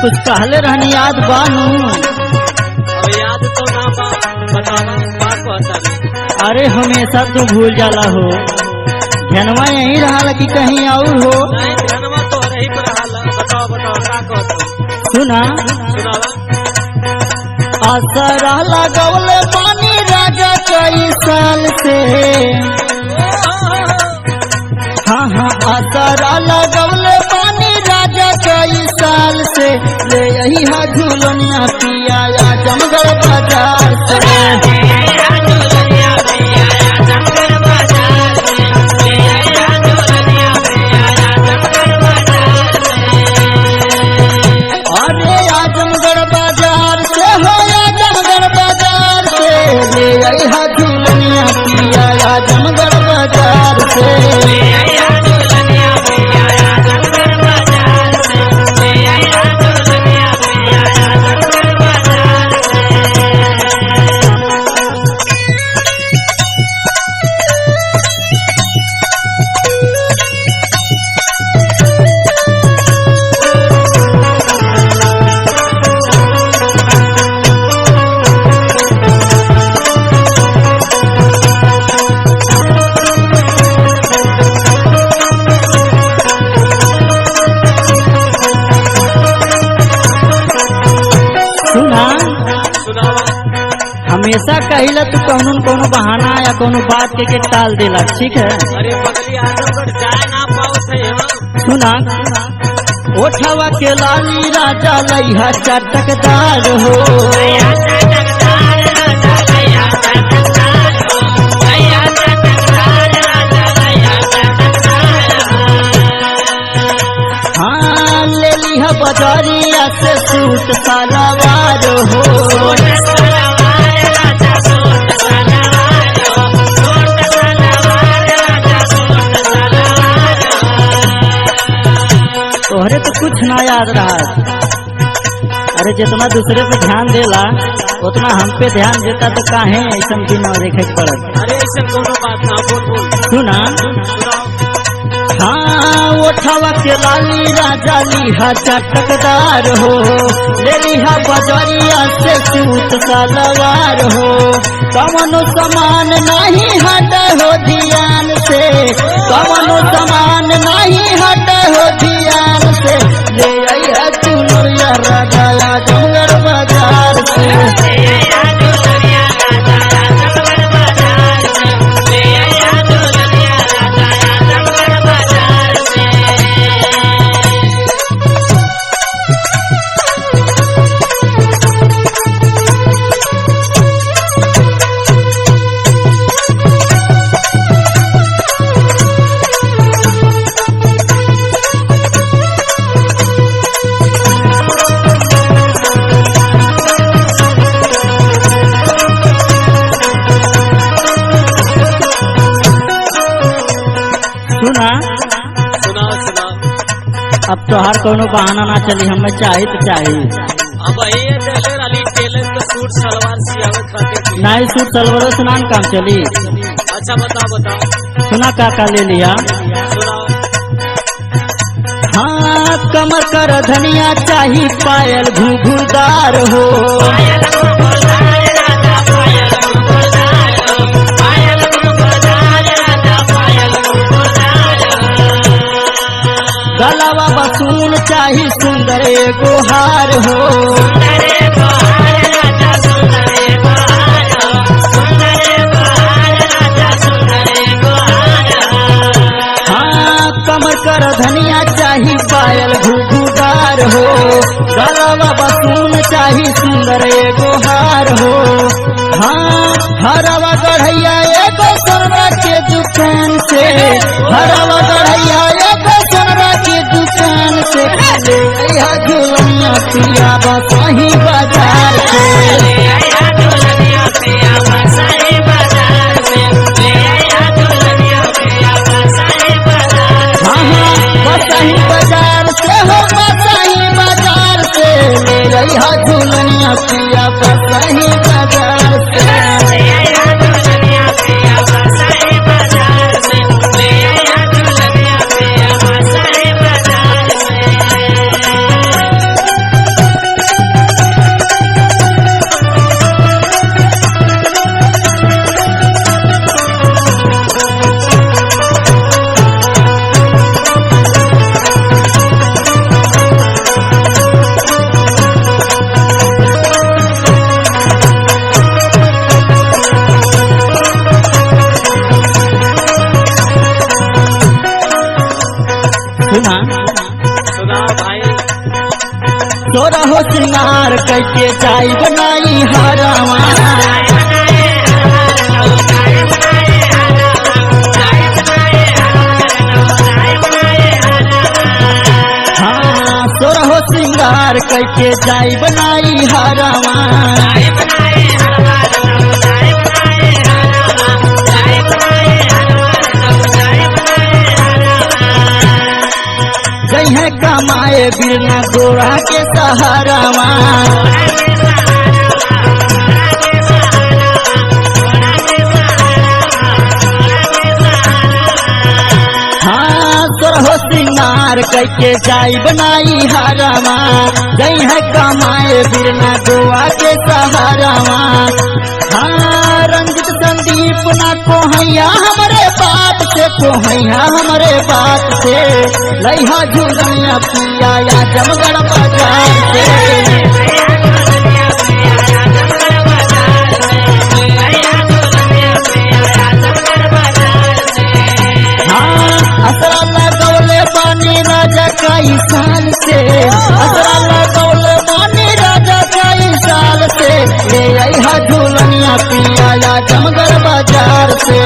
कुछ कहले रहनी याद बानू। अब याद तो ना बा, बतावा का कहता। अरे हमेशा तू भूल जाला हो, ध्यानवा यही रहा कि कहीं और हो। नहीं ध्यानवा तो रही पर हाल। बताओ बताओ का कहता। सुना सुनावा। असरा लगौले पानी राजा कई साल से। हाँ हाँ असरा लगौले पानी राजा कई साल से। ले यही हा झूलनिया पिया जमगढ़ बाजार से। हमेशा कहिला तू कौनो न कौनो बहाना या कौनो बात के टाल देला, ठीक है। अरे बगली आजमगढ़ जाए ना पाओ थे हम। सुना ओठवा के लाली राजा लइहा चटकदार हो। हाँ ले लिहा बजारिया से सूट सलवार हो। तोहरे तो कुछ ना याद रहा। अरे जितना दूसरे पे ध्यान देला उतना हम पे ध्यान देता तो काहे ऐसा दिन देखे पड़त। अरे ऐसा कोनो बात ना, बोल बोल। सुना हाँ ओठवा के लाली राजा लिहा चटकदार हो। ले लिहा बजरिया से सूट सलवार हो। कवनो समान नहीं हट हो ध्यान से। कवनो समान नहीं हट हो ध्यान से। ले आया चुनरिया राजा जमगढ़ बाजार से। सुना अब तोहार कोनो बहाना ना चली, हमें चाहिए तो चाहिए। अब ये टेलर अली टेलर के सूट सलवार सियावे खातिर नहीं सूट सलवार से नाम काम चली। अच्छा बताओ बताओ। सुना का ले लिया। सुनाओ। हाँ कमर कर धनिया चाहिए पायल घुघुदार हो। गलावा बसून चाहिए सुंदर एगो हार हो। हाँ कमर कर धनिया चाहिए पायल घुघुदार हो। गलावा बसून चाहिए सुंदर एगो हार हो। हाँ हरवा गढ़ैया एगो सोना के दुकान से। हरवा गढ़ैया एगो सोना के दुकान से। ले आया झूलनिया पिया बसाही बाजार से। हाँ हाँ बसाही बाजार से हो, बसाही बाजार से। ले आया झूलनिया पिया बसाही बाजार से। सुना सुनाओ भाई। तोरा हो श्रृंगार करके जाई बनाई हरावा हाँ तोरा हो श्रृंगार करके जाई बनाई हरावा जइहे कमाए बिना गोरा के सहारावा हाँ तोर हो श्रृंगार करके जाई बनाई हरावा जइहे कमाए बिना गोवा के सहारावा हाँ रंजित संदीप ना कोहैया हमरे बात से कोहैया हमरे बात से लइहा झुलनिया पिया या जमगढ़ बाजार से हाँ असरा लगौले बानी राजा का ईशान से असरा लगौले बानी राजा का ईशान से ले आई झूलनिया पिया या जमगढ़ बाजार से।